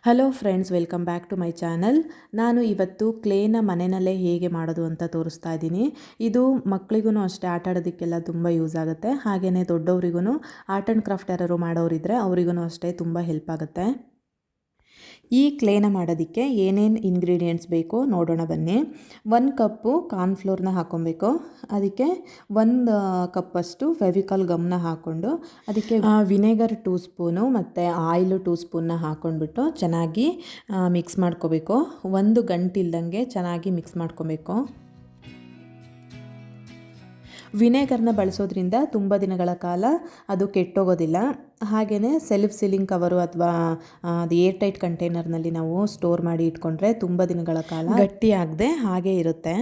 Hello friends, welcome back to my channel. ನಾನು ಇವತ್ತು ಕ್ಲೇನ ಮನೆಯಲ್ಲೇ ಹೇಗೆ ಮಾಡೋದು ಅಂತ ತೋರಿಸ್ತಾ ಇದ್ದೀನಿ. ಇದು ಮಕ್ಕಳಿಗೂ ಅಷ್ಟೇ ಆಟ ಆಡೋದಕ್ಕೆಲ್ಲ ತುಂಬ ಯೂಸ್ ಆಗುತ್ತೆ. ಹಾಗೆಯೇ ದೊಡ್ಡವರಿಗೂ ಆರ್ಟ್ ಆ್ಯಂಡ್ ಕ್ರಾಫ್ಟ್ ಯಾರು ಮಾಡೋರಿದ್ದರೆ ಅವರಿಗೂ ಅಷ್ಟೇ ತುಂಬ ಹೆಲ್ಪ್ ಆಗುತ್ತೆ. ಈ ಕ್ಲೇನ ಮಾಡೋದಕ್ಕೆ ಏನೇನು ಇಂಗ್ರೀಡಿಯೆಂಟ್ಸ್ ಬೇಕೋ ನೋಡೋಣ ಬನ್ನಿ. 1 ಕಪ್ಪು ಕಾರ್ನ್ಫ್ಲೋರ್ನ ಹಾಕ್ಕೊಬೇಕು. ಅದಕ್ಕೆ 1 ಕಪ್ಪಷ್ಟು ಫೆವಿಕಾಲ್ ಗಮ್ನ ಹಾಕ್ಕೊಂಡು ಅದಕ್ಕೆ ವಿನೆಗರ್ 2 ಸ್ಪೂನು ಮತ್ತು ಆಯಿಲು 2 ಸ್ಪೂನ್ನ ಹಾಕ್ಕೊಂಡ್ಬಿಟ್ಟು ಚೆನ್ನಾಗಿ ಮಿಕ್ಸ್ ಮಾಡ್ಕೋಬೇಕು. 1 ಗಂಟಿಲ್ದಂಗೆ ಚೆನ್ನಾಗಿ ಮಿಕ್ಸ್ ಮಾಡ್ಕೊಬೇಕು. ವಿನೆಗರ್ನ ಬಳಸೋದ್ರಿಂದ ತುಂಬ ದಿನಗಳ ಕಾಲ ಅದು ಕೆಟ್ಟೋಗೋದಿಲ್ಲ. ಹಾಗೆಯೇ ಸೆಲ್ಫ್ ಸೀಲಿಂಗ್ ಕವರು ಅಥವಾ ಅದು ಏರ್ ಟೈಟ್ ಕಂಟೈನರ್ನಲ್ಲಿ ನಾವು ಸ್ಟೋರ್ ಮಾಡಿ ಇಟ್ಕೊಂಡ್ರೆ ತುಂಬ ದಿನಗಳ ಕಾಲ ಗಟ್ಟಿಯಾಗದೆ ಹಾಗೆ ಇರುತ್ತೆ.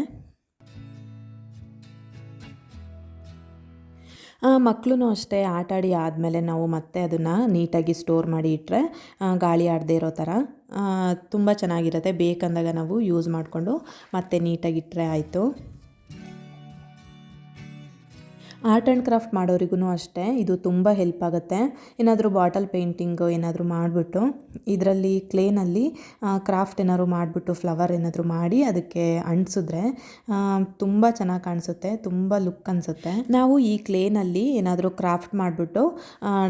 ಮಕ್ಕಳು ಅಷ್ಟೇ ಆಟಾಡಿ ಆದಮೇಲೆ ನಾವು ಮತ್ತೆ ಅದನ್ನು ನೀಟಾಗಿ ಸ್ಟೋರ್ ಮಾಡಿ ಇಟ್ಟರೆ ಗಾಳಿ ಆಡದೇ ಇರೋ ಥರ ತುಂಬ ಚೆನ್ನಾಗಿರುತ್ತೆ. ಬೇಕಂದಾಗ ನಾವು ಯೂಸ್ ಮಾಡಿಕೊಂಡು ಮತ್ತೆ ನೀಟಾಗಿಟ್ಟರೆ ಆಯಿತು. ಆರ್ಟ್ ಆ್ಯಂಡ್ ಕ್ರಾಫ್ಟ್ ಮಾಡೋರಿಗೂ ಅಷ್ಟೇ ಇದು ತುಂಬ ಹೆಲ್ಪ್ ಆಗುತ್ತೆ. ಏನಾದರೂ ಬಾಟಲ್ ಪೇಂಟಿಂಗು ಏನಾದರೂ ಮಾಡಿಬಿಟ್ಟು ಇದರಲ್ಲಿ ಕ್ಲೇನಲ್ಲಿ ಕ್ರಾಫ್ಟ್ ಏನಾದರೂ ಮಾಡಿಬಿಟ್ಟು ಫ್ಲವರ್ ಏನಾದರೂ ಮಾಡಿ ಅದಕ್ಕೆ ಅಂಟಿಸಿದ್ರೆ ತುಂಬ ಚೆನ್ನಾಗಿ ಕಾಣಿಸುತ್ತೆ, ತುಂಬ ಲುಕ್ ಅನಿಸುತ್ತೆ. ನಾವು ಈ ಕ್ಲೇನಲ್ಲಿ ಏನಾದರೂ ಕ್ರಾಫ್ಟ್ ಮಾಡಿಬಿಟ್ಟು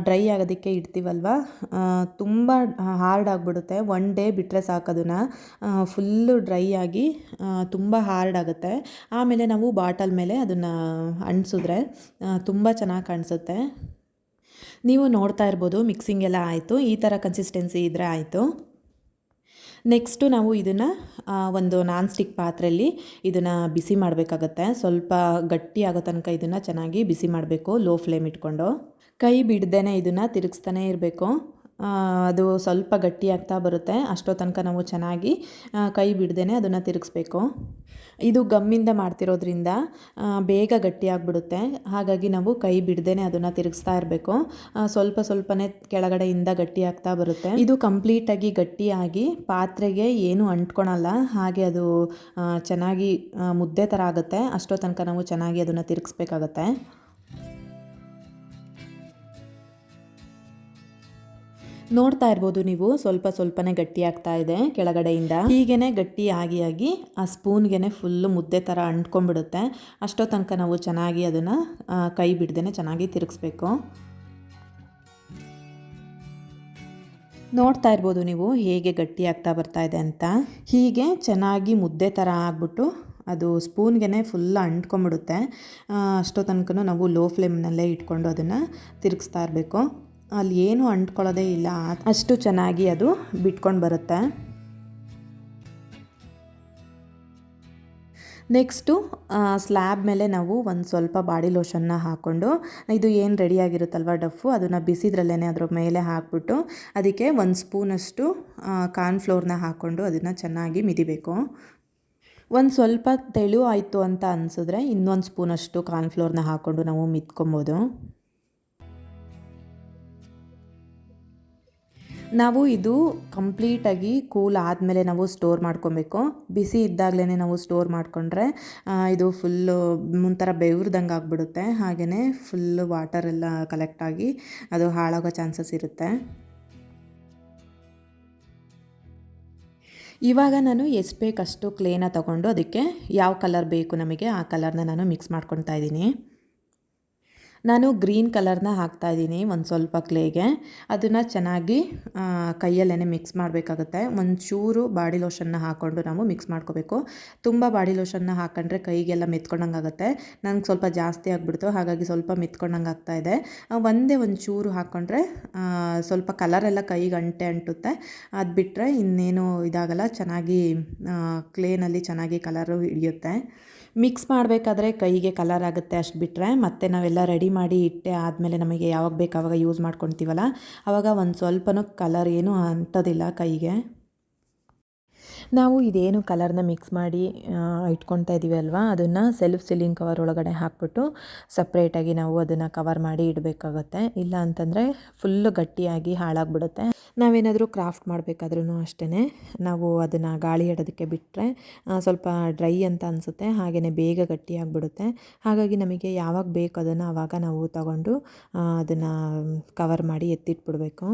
ಡ್ರೈ ಆಗೋದಕ್ಕೆ ಇಡ್ತೀವಲ್ವ, ತುಂಬ ಹಾರ್ಡ್ ಆಗಿಬಿಡುತ್ತೆ. 1 ಡೇ ಬಿಟ್ಟರೆ ಸಾಕೋದನ್ನು ಫುಲ್ಲು ಡ್ರೈ ಆಗಿ ತುಂಬ ಹಾರ್ಡ್ ಆಗುತ್ತೆ. ಆಮೇಲೆ ನಾವು ಬಾಟಲ್ ಮೇಲೆ ಅದನ್ನು ಅಂಟಿಸಿದ್ರೆ ತುಂಬ ಚೆನ್ನಾಗಿ ಕಾಣಿಸುತ್ತೆ. ನೀವು ನೋಡ್ತಾ ಇರ್ಬೋದು, ಮಿಕ್ಸಿಂಗ್ ಎಲ್ಲ ಆಯಿತು. ಈ ಥರ ಕನ್ಸಿಸ್ಟೆನ್ಸಿ ಇದ್ದರೆ ಆಯಿತು. ನೆಕ್ಸ್ಟು ನಾವು ಇದನ್ನು ಒಂದು ನಾನ್ ಸ್ಟಿಕ್ ಪಾತ್ರೆಯಲ್ಲಿ ಇದನ್ನು ಬಿಸಿ ಮಾಡಬೇಕಾಗತ್ತೆ. ಸ್ವಲ್ಪ ಗಟ್ಟಿ ಆಗೋ ತನಕ ಇದನ್ನು ಚೆನ್ನಾಗಿ ಬಿಸಿ ಮಾಡಬೇಕು, ಲೋ ಫ್ಲೇಮ್ ಇಟ್ಕೊಂಡು. ಕೈ ಬಿಡ್ದೇ ಇದನ್ನು ತಿರುಗಿಸ್ತಾನೆ ಇರಬೇಕು. ಅದು ಸ್ವಲ್ಪ ಗಟ್ಟಿ ಆಗ್ತಾ ಬರುತ್ತೆ. ಅಷ್ಟೋ ತನಕ ನಾವು ಚೆನ್ನಾಗಿ ಕೈ ಬಿಡ್ದೇ ಅದನ್ನು ತಿರುಗಿಸ್ಬೇಕು. ಇದು ಗಮ್ಮಿಂದ ಮಾಡ್ತಿರೋದ್ರಿಂದ ಬೇಗ ಗಟ್ಟಿಯಾಗಿಬಿಡುತ್ತೆ. ಹಾಗಾಗಿ ನಾವು ಕೈ ಬಿಡ್ದೇ ಅದನ್ನು ತಿರುಗಿಸ್ತಾ ಇರಬೇಕು. ಸ್ವಲ್ಪ ಸ್ವಲ್ಪನೇ ಕೆಳಗಡೆಯಿಂದ ಗಟ್ಟಿ ಆಗ್ತಾ ಬರುತ್ತೆ. ಇದು ಕಂಪ್ಲೀಟಾಗಿ ಗಟ್ಟಿಯಾಗಿ ಪಾತ್ರೆಗೆ ಏನು ಅಂಟ್ಕೊಳಲ್ಲ. ಹಾಗೆ ಅದು ಚೆನ್ನಾಗಿ ಮುದ್ದೆ ಥರ ಆಗುತ್ತೆ. ಅಷ್ಟೋ ತನಕ ನಾವು ಚೆನ್ನಾಗಿ ಅದನ್ನು ತಿರುಗಿಸ್ಬೇಕಾಗತ್ತೆ. ನೋಡ್ತಾ ಇರ್ಬೋದು ನೀವು, ಸ್ವಲ್ಪ ಸ್ವಲ್ಪನೇ ಗಟ್ಟಿ ಆಗ್ತಾ ಇದೆ ಕೆಳಗಡೆಯಿಂದ. ಹೀಗೇ ಗಟ್ಟಿ ಆಗಿ ಆ ಸ್ಪೂನ್ಗೆ ಫುಲ್ಲು ಮುದ್ದೆ ಥರ ಅಂಟ್ಕೊಂಡ್ಬಿಡುತ್ತೆ. ಅಷ್ಟೋ ತನಕ ನಾವು ಚೆನ್ನಾಗಿ ಅದನ್ನು ಕೈ ಬಿಡ್ದೇ ಚೆನ್ನಾಗಿ ತಿರುಗಿಸ್ಬೇಕು. ನೋಡ್ತಾ ಇರ್ಬೋದು ನೀವು ಹೇಗೆ ಗಟ್ಟಿ ಆಗ್ತಾ ಬರ್ತಾ ಇದೆ ಅಂತ. ಹೀಗೆ ಚೆನ್ನಾಗಿ ಮುದ್ದೆ ಥರ ಆಗ್ಬಿಟ್ಟು ಅದು ಸ್ಪೂನ್ಗೆ ಫುಲ್ ಅಂಟ್ಕೊಂಡ್ಬಿಡುತ್ತೆ. ಅಷ್ಟೋ ತನಕ ನಾವು ಲೋ ಫ್ಲೇಮ್ನಲ್ಲೇ ಇಟ್ಕೊಂಡು ಅದನ್ನು ತಿರುಗಿಸ್ತಾ ಇರಬೇಕು. ಅಲ್ಲಿ ಏನು ಅಂಟ್ಕೊಳ್ಳೋದೇ ಇಲ್ಲ, ಅಷ್ಟು ಚೆನ್ನಾಗಿ ಅದು ಬಿಟ್ಕೊಂಡು ಬರುತ್ತೆ. ನೆಕ್ಸ್ಟು ಸ್ಲ್ಯಾಬ್ ಮೇಲೆ ನಾವು ಒಂದು ಸ್ವಲ್ಪ ಬಾಡಿ ಲೋಷನ್ನ ಹಾಕ್ಕೊಂಡು, ಇದು ಏನು ರೆಡಿಯಾಗಿರುತ್ತಲ್ವ ಡಫು, ಅದನ್ನು ಬಿಸಿದ್ರಲ್ಲೇ ಅದರ ಮೇಲೆ ಹಾಕ್ಬಿಟ್ಟು ಅದಕ್ಕೆ 1 ಸ್ಪೂನಷ್ಟು ಕಾರ್ನ್ಫ್ಲೋರ್ನ ಹಾಕ್ಕೊಂಡು ಅದನ್ನು ಚೆನ್ನಾಗಿ ಮಿದಿಬೇಕು. ಒಂದು ಸ್ವಲ್ಪ ತೆಳು ಆಯಿತು ಅಂತ ಅನಿಸಿದ್ರೆ ಇನ್ನೊಂದು ಸ್ಪೂನಷ್ಟು ಕಾರ್ನ್ಫ್ಲೋರ್ನ ಹಾಕ್ಕೊಂಡು ನಾವು ಮಿದ್ಕೊಬೋದು. ನಾವು ಇದು ಕಂಪ್ಲೀಟಾಗಿ ಕೂಲ್ ಆದಮೇಲೆ ನಾವು ಸ್ಟೋರ್ ಮಾಡ್ಕೊಬೇಕು. ಬಿಸಿ ಇದ್ದಾಗಲೇ ನಾವು ಸ್ಟೋರ್ ಮಾಡಿಕೊಂಡ್ರೆ ಇದು ಫುಲ್ಲು ಒಂಥರ ಬೆವ್ರದಂಗೆ ಆಗಿಬಿಡುತ್ತೆ. ಹಾಗೆಯೇ ಫುಲ್ಲು ವಾಟರೆಲ್ಲ ಕಲೆಕ್ಟಾಗಿ ಅದು ಹಾಳಾಗೋ ಚಾನ್ಸಸ್ ಇರುತ್ತೆ. ಇವಾಗ ನಾನು ಎಷ್ಟು ಬೇಕಷ್ಟು ಕ್ಲೇನ ತಗೊಂಡು ಅದಕ್ಕೆ ಯಾವ ಕಲರ್ ಬೇಕು ನಮಗೆ ಆ ಕಲರ್ನ ನಾನು ಮಿಕ್ಸ್ ಮಾಡ್ಕೊತಾ ಇದ್ದೀನಿ. ನಾನು ಗ್ರೀನ್ ಕಲರ್ನ ಹಾಕ್ತಾಯಿದ್ದೀನಿ ಒಂದು ಸ್ವಲ್ಪ ಕ್ಲೇಗೆ. ಅದನ್ನು ಚೆನ್ನಾಗಿ ಕೈಯಲ್ಲೇ ಮಿಕ್ಸ್ ಮಾಡಬೇಕಾಗುತ್ತೆ. ಒಂಚೂರು ಬಾಡಿ ಲೋಷನ್ನ ಹಾಕ್ಕೊಂಡು ನಾವು ಮಿಕ್ಸ್ ಮಾಡ್ಕೋಬೇಕು. ತುಂಬ ಬಾಡಿ ಲೋಷನ್ನ ಹಾಕ್ಕೊಂಡ್ರೆ ಕೈಗೆಲ್ಲ ಮೆತ್ಕೊಂಡಂಗೆ ಆಗುತ್ತೆ. ನನಗೆ ಸ್ವಲ್ಪ ಜಾಸ್ತಿ ಆಗಿಬಿಡ್ತು, ಹಾಗಾಗಿ ಸ್ವಲ್ಪ ಮೆತ್ಕೊಂಡಂಗೆ ಆಗ್ತಾಯಿದೆ. ಒಂಚೂರು ಹಾಕ್ಕೊಂಡ್ರೆ ಸ್ವಲ್ಪ ಕಲರೆಲ್ಲ ಕೈಗೆ ಅಂಟುತ್ತೆ. ಅದು ಬಿಟ್ಟರೆ ಇನ್ನೇನು ಇದಾಗಲ್ಲ, ಚೆನ್ನಾಗಿ ಕ್ಲೇನಲ್ಲಿ ಚೆನ್ನಾಗಿ ಕಲರು ಹಿಡಿಯುತ್ತೆ. ಮಿಕ್ಸ್ ಮಾಡಬೇಕಾದ್ರೆ ಕೈಗೆ ಕಲರ್ ಆಗುತ್ತೆ, ಅಷ್ಟು ಬಿಟ್ಟರೆ. ಮತ್ತು ನಾವೆಲ್ಲ ರೆಡಿ ಮಾಡಿ ಇಟ್ಟೆ ಆದಮೇಲೆ ನಮಗೆ ಯಾವಾಗ ಬೇಕು ಆವಾಗ ಯೂಸ್ ಮಾಡ್ಕೊತೀವಲ್ಲ, ಆವಾಗ ಒಂದು ಸ್ವಲ್ಪನೂ ಕಲರ್ ಏನೂ ಅಂಟೋದಿಲ್ಲ ಕೈಗೆ. ನಾವು ಇದೇನು ಕಲರ್ನ ಮಿಕ್ಸ್ ಮಾಡಿ ಇಟ್ಕೊತಾ ಇದ್ದೀವಿ ಅಲ್ವಾ, ಅದನ್ನು ಸೆಲ್ಫ್ ಸೀಲಿಂಗ್ ಕವರ್ ಒಳಗಡೆ ಹಾಕ್ಬಿಟ್ಟು ಸಪ್ರೇಟಾಗಿ ನಾವು ಅದನ್ನು ಕವರ್ ಮಾಡಿ ಇಡಬೇಕಾಗತ್ತೆ. ಇಲ್ಲ ಅಂತಂದರೆ ಫುಲ್ಲು ಗಟ್ಟಿಯಾಗಿ ಹಾಳಾಗಿಬಿಡುತ್ತೆ. ನಾವೇನಾದರೂ ಕ್ರಾಫ್ಟ್ ಮಾಡಬೇಕಾದ್ರೂ ಅಷ್ಟೇ ನಾವು ಅದನ್ನು ಗಾಳಿ ಆಡೋದಕ್ಕೆ ಬಿಟ್ಟರೆ ಸ್ವಲ್ಪ ಡ್ರೈ ಅಂತ ಅನಿಸುತ್ತೆ. ಹಾಗೆಯೇ ಬೇಗ ಗಟ್ಟಿಯಾಗಿಬಿಡುತ್ತೆ. ಹಾಗಾಗಿ ನಮಗೆ ಯಾವಾಗ ಬೇಕು ಅದನ್ನು ಆವಾಗ ನಾವು ತಗೊಂಡು ಅದನ್ನು ಕವರ್ ಮಾಡಿ ಎತ್ತಿಟ್ಬಿಡಬೇಕು.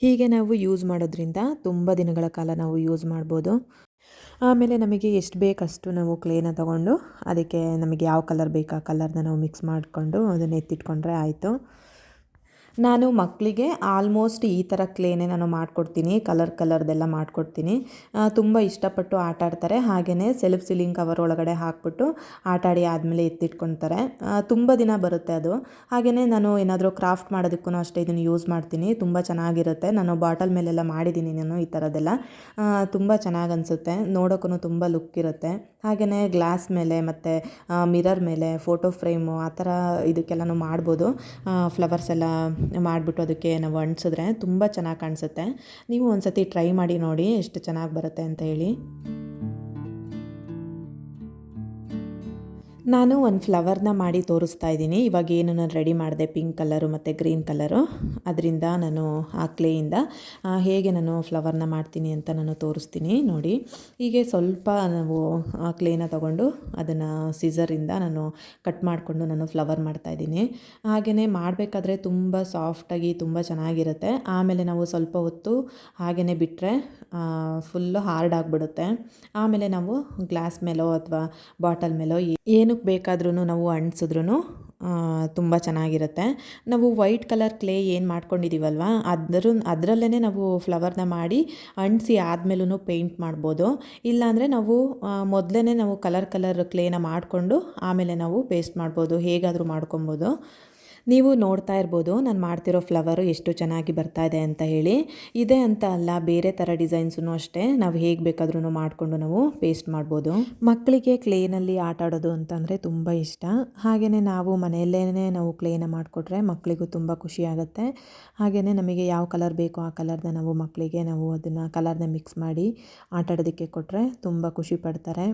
ಹೀಗೆ ನಾವು ಯೂಸ್ ಮಾಡೋದ್ರಿಂದ ತುಂಬ ದಿನಗಳ ಕಾಲ ನಾವು ಯೂಸ್ ಮಾಡ್ಬೋದು. ಆಮೇಲೆ ನಮಗೆ ಎಷ್ಟು ಬೇಕಷ್ಟು ನಾವು ಕ್ಲೇನ ತೊಗೊಂಡು ಅದಕ್ಕೆ ನಮಗೆ ಯಾವ ಕಲರ್ ಬೇಕು ಆ ಕಲರ್ನ ನಾವು ಮಿಕ್ಸ್ ಮಾಡಿಕೊಂಡು ಅದನ್ನು ಎತ್ತಿಟ್ಕೊಂಡ್ರೆ ಆಯಿತು. ನಾನು ಮಕ್ಕಳಿಗೆ ಆಲ್ಮೋಸ್ಟ್ ಈ ಥರ ಕ್ಲೇನೇ ನಾನು ಮಾಡಿಕೊಡ್ತೀನಿ, ಕಲರ್ದೆಲ್ಲ ಮಾಡಿಕೊಡ್ತೀನಿ. ತುಂಬ ಇಷ್ಟಪಟ್ಟು ಆಟ ಆಡ್ತಾರೆ. ಹಾಗೆಯೇ ಸೆಲ್ಫ್ ಸೀಲಿಂಗ್ ಕವರ್ ಒಳಗಡೆ ಹಾಕ್ಬಿಟ್ಟು ಆಟಾಡಿ ಆದಮೇಲೆ ಎತ್ತಿಟ್ಕೊಳ್ತಾರೆ. ತುಂಬ ದಿನ ಬರುತ್ತೆ ಅದು. ಹಾಗೆಯೇ ನಾನು ಏನಾದರೂ ಕ್ರಾಫ್ಟ್ ಮಾಡೋದಕ್ಕೂ ಅಷ್ಟೇ ಇದನ್ನು ಯೂಸ್ ಮಾಡ್ತೀನಿ. ತುಂಬ ಚೆನ್ನಾಗಿರುತ್ತೆ. ನಾನು ಬಾಟಲ್ ಮೇಲೆಲ್ಲ ಮಾಡಿದ್ದೀನಿ ನಾನು ಈ ಥರದ್ದೆಲ್ಲ. ತುಂಬ ಚೆನ್ನಾಗಿ ಅನಿಸುತ್ತೆ, ನೋಡೋಕ್ಕೂ ತುಂಬ ಲುಕ್ ಇರುತ್ತೆ. ಹಾಗೆಯೇ ಗ್ಲಾಸ್ ಮೇಲೆ ಮತ್ತು ಮಿರರ್ ಮೇಲೆ ಫೋಟೋ ಫ್ರೇಮು ಆ ಥರ ಇದಕ್ಕೆಲ್ಲನೂ ಮಾಡ್ಬೋದು. ಫ್ಲವರ್ಸ್ ಎಲ್ಲ ಮಾಡಿಬಿಟ್ಟು ಅದಕ್ಕೆ ನಾವು ಅಂಟಿಸಿದ್ರೆ ತುಂಬ ಚೆನ್ನಾಗಿ ಕಾಣಿಸುತ್ತೆ. ನೀವು ಒಂದು ಸತಿ ಟ್ರೈ ಮಾಡಿ ನೋಡಿ ಎಷ್ಟು ಚೆನ್ನಾಗಿ ಬರುತ್ತೆ ಅಂತ ಹೇಳಿ. ನಾನು ಒಂದು ಫ್ಲವರ್ನ ಮಾಡಿ ತೋರಿಸ್ತಾ ಇದ್ದೀನಿ. ಇವಾಗ ಏನು ನಾನು ರೆಡಿ ಮಾಡಿದೆ ಪಿಂಕ್ ಕಲರು ಮತ್ತು ಗ್ರೀನ್ ಕಲರು, ಅದರಿಂದ ನಾನು ಆ ಕ್ಲೇಯಿಂದ ಹೇಗೆ ನಾನು ಫ್ಲವರ್ನ ಮಾಡ್ತೀನಿ ಅಂತ ನಾನು ತೋರಿಸ್ತೀನಿ ನೋಡಿ. ಹೀಗೆ ಸ್ವಲ್ಪ ನಾವು ಆ ಕ್ಲೇನ ತಗೊಂಡು ಅದನ್ನು ಸಿಸರಿಂದ ನಾನು ಕಟ್ ಮಾಡಿಕೊಂಡು ನಾನು ಫ್ಲವರ್ ಮಾಡ್ತಾಯಿದ್ದೀನಿ. ಹಾಗೆಯೇ ಮಾಡಬೇಕಾದ್ರೆ ತುಂಬ ಸಾಫ್ಟಾಗಿ ತುಂಬ ಚೆನ್ನಾಗಿರುತ್ತೆ. ಆಮೇಲೆ ನಾವು ಸ್ವಲ್ಪ ಹೊತ್ತು ಹಾಗೆಯೇ ಬಿಟ್ಟರೆ ಫುಲ್ಲು ಹಾರ್ಡ್ ಆಗಿಬಿಡುತ್ತೆ. ಆಮೇಲೆ ನಾವು ಗ್ಲಾಸ್ ಮೇಲೋ ಅಥವಾ ಬಾಟಲ್ ಮೇಲೋ ಏನಕ್ಕೆ ಬೇಕಾದ್ರೂ ನಾವು ಅಂಟಿಸಿದ್ರೂ ತುಂಬ ಚೆನ್ನಾಗಿರುತ್ತೆ. ನಾವು ವೈಟ್ ಕಲರ್ ಕ್ಲೇ ಏನು ಮಾಡ್ಕೊಂಡಿದ್ದೀವಲ್ವ ಅದರಲ್ಲೇ ನಾವು ಫ್ಲವರ್ನ ಮಾಡಿ ಅಂಟಿಸಿ ಆದಮೇಲೂ ಪೇಂಟ್ ಮಾಡ್ಬೋದು. ಇಲ್ಲಾಂದರೆ ನಾವು ಮೊದಲೇ ನಾವು ಕಲರ್ ಕ್ಲೇನ ಮಾಡಿಕೊಂಡು ಆಮೇಲೆ ನಾವು ಪೇಸ್ಟ್ ಮಾಡ್ಬೋದು, ಹೇಗಾದರೂ ಮಾಡ್ಕೊಬೋದು. ನೀವು ನೋಡ್ತಾ ಇರ್ಬೋದು ನಾನು ಮಾಡ್ತಿರೋ ಫ್ಲವರು ಎಷ್ಟು ಚೆನ್ನಾಗಿ ಬರ್ತಾ ಇದೆ ಅಂತ ಹೇಳಿ. ಇದೇ ಅಂತ ಅಲ್ಲ, ಬೇರೆ ಥರ ಡಿಸೈನ್ಸೂ ಅಷ್ಟೇ ನಾವು ಹೇಗೆ ಬೇಕಾದ್ರೂ ಮಾಡಿಕೊಂಡು ನಾವು ಪೇಸ್ಟ್ ಮಾಡ್ಬೋದು. ಮಕ್ಕಳಿಗೆ ಕ್ಲೇನಲ್ಲಿ ಆಟ ಆಡೋದು ಅಂತಂದರೆ ತುಂಬ ಇಷ್ಟ. ಹಾಗೆಯೇ ನಾವು ಮನೆಯಲ್ಲೇ ನಾವು ಕ್ಲೇನ ಮಾಡಿಕೊಟ್ರೆ ಮಕ್ಕಳಿಗೂ ತುಂಬ ಖುಷಿ ಆಗುತ್ತೆ. ಹಾಗೆಯೇ ನಮಗೆ ಯಾವ ಕಲರ್ ಬೇಕೋ ಆ ಕಲರ್ನ ನಾವು ಮಕ್ಕಳಿಗೆ ನಾವು ಅದನ್ನು ಕಲರ್ನ ಮಿಕ್ಸ್ ಮಾಡಿ ಆಟ ಆಡೋದಕ್ಕೆ ಕೊಟ್ಟರೆ ತುಂಬ ಖುಷಿ ಪಡ್ತಾರೆ.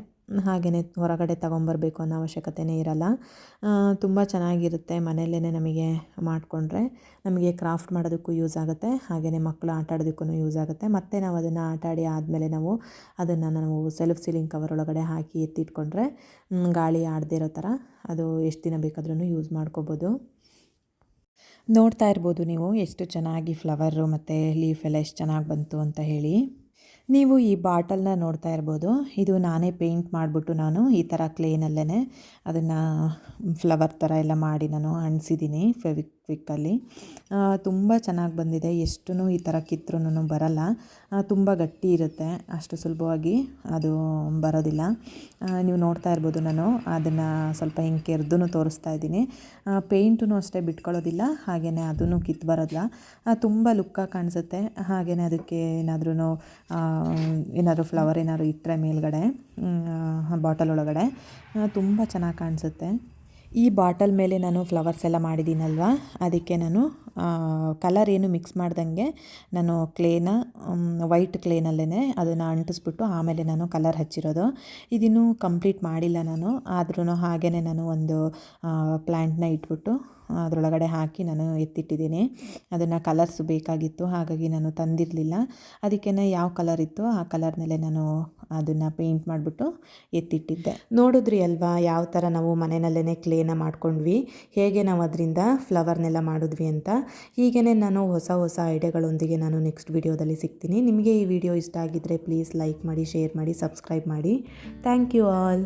ಹಾಗೆಯೇ ಹೊರಗಡೆ ತೊಗೊಂಬರ್ಬೇಕು ಅನ್ನೋ ಅವಶ್ಯಕತೆಯೇ ಇರಲ್ಲ. ತುಂಬ ಚೆನ್ನಾಗಿರುತ್ತೆ. ಮನೆಯಲ್ಲೇ ನಮಗೆ ಮಾಡಿಕೊಂಡ್ರೆ ನಮಗೆ ಕ್ರಾಫ್ಟ್ ಮಾಡೋದಕ್ಕೂ ಯೂಸ್ ಆಗುತ್ತೆ, ಹಾಗೆಯೇ ಮಕ್ಕಳು ಆಟ ಆಡೋದಕ್ಕೂ ಯೂಸ್ ಆಗುತ್ತೆ. ಮತ್ತು ನಾವು ಅದನ್ನು ಆಟ ಆಡಿ ಆದಮೇಲೆ ನಾವು ಸೆಲ್ಫ್ ಸೀಲಿಂಗ್ ಕವರ್ ಒಳಗಡೆ ಹಾಕಿ ಎತ್ತಿಟ್ಕೊಂಡ್ರೆ ಗಾಳಿ ಆಡದೇ ಇರೋ ಥರ ಅದು ಎಷ್ಟು ದಿನ ಬೇಕಾದ್ರೂ ಯೂಸ್ ಮಾಡ್ಕೋಬೋದು. ನೋಡ್ತಾ ಇರ್ಬೋದು ನೀವು ಎಷ್ಟು ಚೆನ್ನಾಗಿ ಫ್ಲವರು ಮತ್ತು ಲೀಫ್ ಎಲ್ಲ ಎಷ್ಟು ಚೆನ್ನಾಗಿ ಬಂತು ಅಂತ ಹೇಳಿ. ನೀವು ಈ ಬಾಟಲ್ನ ನೋಡ್ತಾ ಇರ್ಬೋದು. ಇದು ನಾನೇ ಪೇಂಟ್ ಮಾಡಿಬಿಟ್ಟು ನಾನು ಈ ಥರ ಕ್ಲೇನಲ್ಲೇ ಅದನ್ನು ಫ್ಲವರ್ ಥರ ಎಲ್ಲ ಮಾಡಿ ನಾನು ಅಂಟಿಸಿದ್ದೀನಿ ಫೆವಿಕ್ವಿಕ್ಕಲ್ಲಿ. ತುಂಬ ಚೆನ್ನಾಗಿ ಬಂದಿದೆ. ಎಷ್ಟು ಈ ಥರ ಕಿತ್ರೂ ಬರಲ್ಲ, ತುಂಬ ಗಟ್ಟಿ ಇರುತ್ತೆ, ಅಷ್ಟು ಸುಲಭವಾಗಿ ಅದು ಬರೋದಿಲ್ಲ. ನೀವು ನೋಡ್ತಾ ಇರ್ಬೋದು ನಾನು ಅದನ್ನು ಸ್ವಲ್ಪ ಹಿಂಗೆ ಕೆರೆದು ತೋರಿಸ್ತಾ ಇದ್ದೀನಿ. ಪೇಂಟೂ ಅಷ್ಟೇ ಬಿಟ್ಕೊಳ್ಳೋದಿಲ್ಲ, ಹಾಗೆಯೇ ಅದೂ ಕಿತ್ತು ಬರೋದಿಲ್ಲ, ತುಂಬ ಲುಕ್ಕಾಗಿ ಕಾಣಿಸುತ್ತೆ. ಹಾಗೆಯೇ ಅದಕ್ಕೆ ಏನಾದರೂ ಫ್ಲವರ್ ಏನಾದ್ರು ಇಟ್ಟರೆ ಮೇಲ್ಗಡೆ ಬಾಟಲ್ ಒಳಗಡೆ ತುಂಬ ಚೆನ್ನಾಗಿ ಕಾಣಿಸುತ್ತೆ. ಈ ಬಾಟಲ್ ಮೇಲೆ ನಾನು ಫ್ಲವರ್ಸ್ ಎಲ್ಲ ಮಾಡಿದ್ದೀನಲ್ವ, ಅದಕ್ಕೆ ನಾನು ಕಲರ್ ಏನು ಮಿಕ್ಸ್ ಮಾಡ್ದಂಗೆ ನಾನು ಕ್ಲೇನ ವೈಟ್ ಕ್ಲೇನಲ್ಲೇ ಅದನ್ನು ಅಂಟಿಸ್ಬಿಟ್ಟು ಆಮೇಲೆ ನಾನು ಕಲರ್ ಹಚ್ಚಿರೋದು. ಇದನ್ನು ಕಂಪ್ಲೀಟ್ ಮಾಡಿಲ್ಲ ನಾನು, ಆದ್ರೂ ಹಾಗೆಯೇ ನಾನು ಒಂದು ಪ್ಲ್ಯಾಂಟ್ನ ಇಟ್ಬಿಟ್ಟು ಅದರೊಳಗಡೆ ಹಾಕಿ ನಾನು ಎತ್ತಿಟ್ಟಿದ್ದೀನಿ. ಅದನ್ನು ಕಲರ್ಸ್ ಬೇಕಾಗಿತ್ತು, ಹಾಗಾಗಿ ನಾನು ತಂದಿರಲಿಲ್ಲ. ಅದಕ್ಕೆ ಯಾವ ಕಲರ್ ಇತ್ತು ಆ ಕಲರ್ನಲ್ಲೇ ನಾನು ಅದನ್ನು ಪೇಂಟ್ ಮಾಡಿಬಿಟ್ಟು ಎತ್ತಿಟ್ಟಿದ್ದೆ. ನೋಡಿದ್ರಿ ಅಲ್ವಾ ಯಾವ ಥರ ನಾವು ಮನೆಯಲ್ಲೇ ಕ್ಲೇನ ಮಾಡ್ಕೊಂಡ್ವಿ, ಹೇಗೆ ನಾವು ಅದರಿಂದ ಫ್ಲವರ್ನೆಲ್ಲ ಮಾಡಿದ್ವಿ ಅಂತ. ಹೀಗೇ ನಾನು ಹೊಸ ಐಡಿಯಾಗಳೊಂದಿಗೆ ನಾನು ನೆಕ್ಸ್ಟ್ ವಿಡಿಯೋದಲ್ಲಿ ಸಿಗ್ತೀನಿ. ನಿಮಗೆ ಈ ವಿಡಿಯೋ ಇಷ್ಟ ಆಗಿದ್ದರೆ ಪ್ಲೀಸ್ ಲೈಕ್ ಮಾಡಿ, ಶೇರ್ ಮಾಡಿ, ಸಬ್ಸ್ಕ್ರೈಬ್ ಮಾಡಿ. Thank you all.